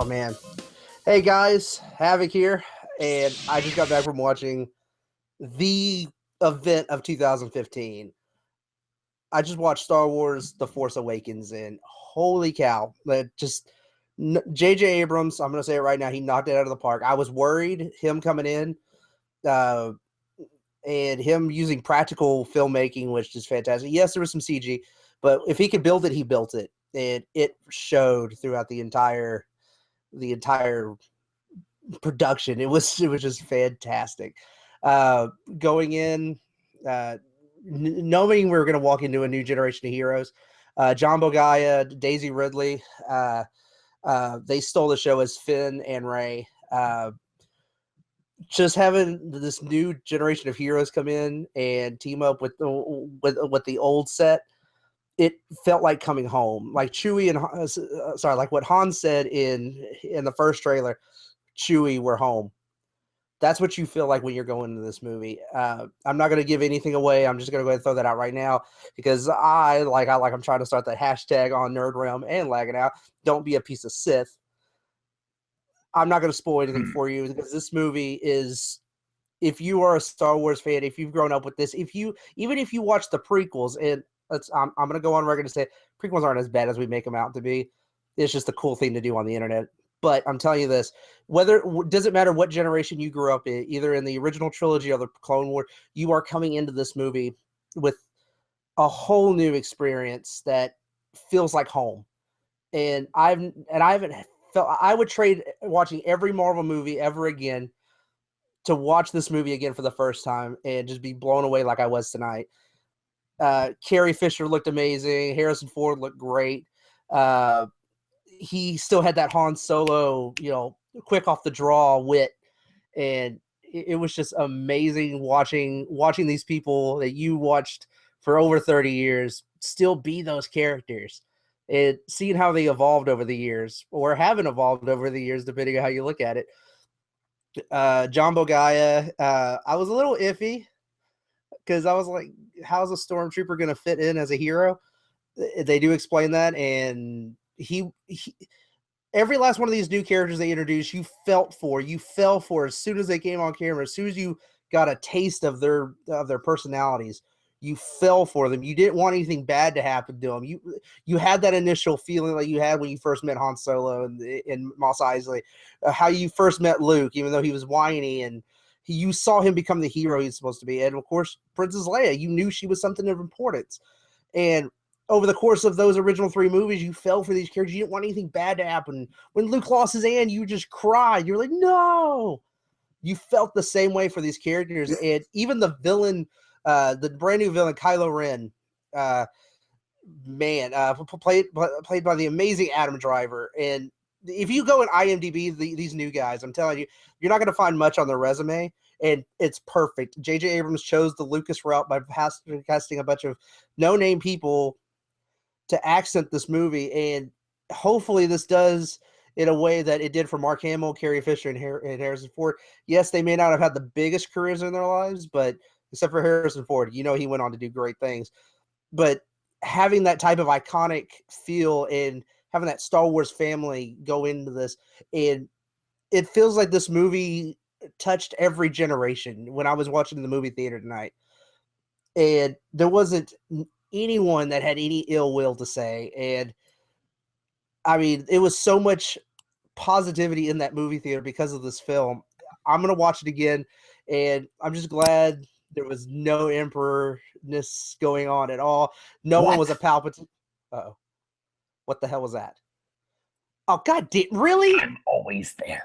Oh man. Hey guys, Havok here, and I just got back from watching the event of 2015. I just watched Star Wars: The Force Awakens, and holy cow! J.J. Abrams. I'm gonna say it right now. He knocked it out of the park. I was worried him coming in, uh, and him using practical filmmaking, which is fantastic. Yes, there was some CG, but if he could build it, he built it, and it showed throughout the entire production. It was just fantastic. Uh, Going in, knowing we were going to walk into a new generation of heroes. John Bogaya, Daisy Ridley, they stole the show as Finn and Ray. Just having this new generation of heroes come in and team up with the old set, it felt like coming home. Like Chewie and like what Han said in the first trailer. Chewie, we're home. That's what you feel like when you're going into this movie. I'm not going to give anything away. I'm just going to go ahead and throw that out right now because I'm trying to start that hashtag on Nerd Realm and Laggin out. Don't be a piece of Sith. I'm not going to spoil anything for you because this movie is, if you are a Star Wars fan, if you've grown up with this, even if you watch the prequels, and I'm going to go on record to say prequels aren't as bad as we make them out to be. It's just a cool thing to do on the internet. But I'm telling you this, does it matter what generation you grew up in, either in the original trilogy or the Clone War, you are coming into this movie with a whole new experience that feels like home. And I haven't felt, I would trade watching every Marvel movie ever again to watch this movie again for the first time and just be blown away like I was tonight. Carrie Fisher looked amazing. Harrison Ford looked great. He still had that Han Solo, quick off the draw wit, and it was just amazing watching these people that you watched for over 30 years still be those characters, and seeing how they evolved over the years or haven't evolved over the years, depending on how you look at it. John Bogaya, I was a little iffy because I was like, how's a stormtrooper going to fit in as a hero? They do explain that, and he every last one of these new characters they introduced, you fell for as soon as they came on camera. As soon as you got a taste of their personalities, you fell for them. You didn't want anything bad to happen to them. You had that initial feeling like you had when you first met Han Solo and Mos Eisley, how you first met Luke, even though he was whiny, and you saw him become the hero he's supposed to be. And of course, Princess Leia, you knew she was something of importance. And over the course of those original 3 movies, you fell for these characters. You didn't want anything bad to happen. When Luke lost his hand, you just cried. You're like, no. You felt the same way for these characters. And even the villain, the brand new villain, Kylo Ren, played by the amazing Adam Driver. And if you go in IMDb, these new guys, I'm telling you, you're not going to find much on their resume. And it's perfect. J.J. Abrams chose the Lucas route by casting a bunch of no-name people to accent this movie, and hopefully this does in a way that it did for Mark Hamill, Carrie Fisher, and Harrison Ford. Yes, they may not have had the biggest careers in their lives, but except for Harrison Ford, he went on to do great things. But having that type of iconic feel and having that Star Wars family go into this, and it feels like this movie touched every generation when I was watching the movie theater tonight. And there wasn't anyone that had any ill will to say. And I mean, it was so much positivity in that movie theater because of this film. I'm going to watch it again, and I'm just glad there was no emperorness going on at all. No one was a Palpatine. Uh-oh. What the hell was that? Oh, God damn. Really? I'm always there.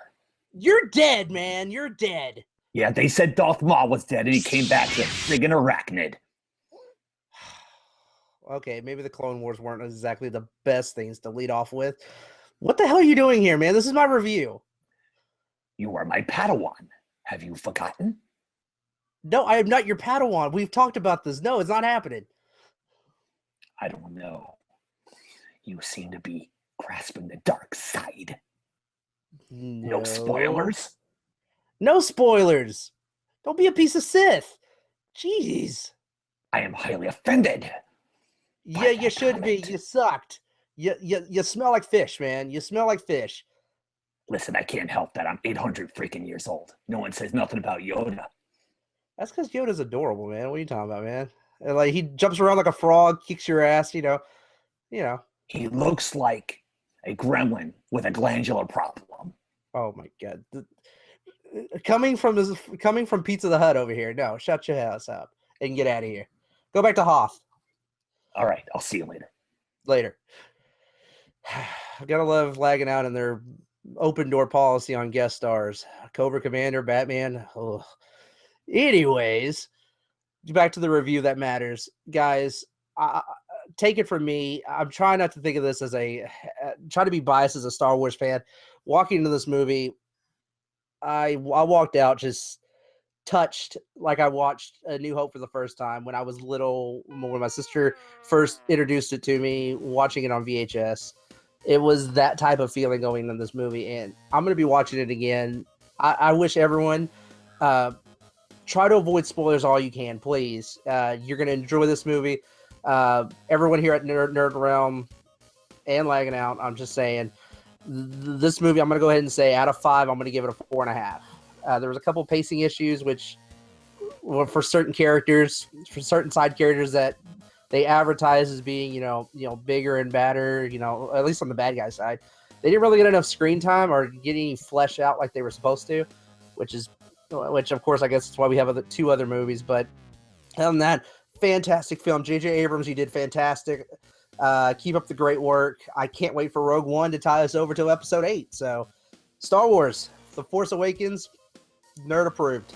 You're dead, man. You're dead. Yeah, they said Darth Maul was dead, and he came back as a friggin' arachnid. Okay, maybe the Clone Wars weren't exactly the best things to lead off with. What the hell are you doing here, man? This is my review. You are my Padawan. Have you forgotten? No, I am not your Padawan. We've talked about this. No, it's not happening. I don't know. You seem to be grasping the dark side. No spoilers? No spoilers. Don't be a piece of Sith. Jeez. I am highly offended. Yeah, you should be. You sucked. You smell like fish, man. You smell like fish. Listen, I can't help that. I'm 800 freaking years old. No one says nothing about Yoda. That's because Yoda's adorable, man. What are you talking about, man? And, like, he jumps around like a frog, kicks your ass, you know. He looks like a gremlin with a glandular problem. Oh my god. Coming from Pizza the Hut over here. No, shut your ass up and get out of here. Go back to Hoth. All right, I'll see you later. Later. I gotta love lagging out in their open door policy on guest stars. Cobra Commander, Batman. Ugh. Anyways, back to the review that matters, guys. Take it from me. I'm trying not to think of this as try to be biased as a Star Wars fan. Walking into this movie, I walked out just touched like I watched A New Hope for the first time when I was little, when my sister first introduced it to me, watching it on VHS. It was that type of feeling going in this movie, and I'm going to be watching it again. I wish everyone try to avoid spoilers all you can, please. You're going to enjoy this movie. Everyone here at Nerd Realm and Lagging Out, I'm just saying, this movie, I'm going to go ahead and say out of 5, I'm going to give it a 4.5. There was a couple pacing issues, which for certain characters, for certain side characters that they advertise as being, bigger and badder, at least on the bad guy side. They didn't really get enough screen time or get any flesh out like they were supposed to, which of course, I guess that's why we have 2 other movies. But other than that, fantastic film. J.J. Abrams, you did fantastic. Keep up the great work. I can't wait for Rogue One to tie us over to episode 8. So, Star Wars, The Force Awakens, nerd approved.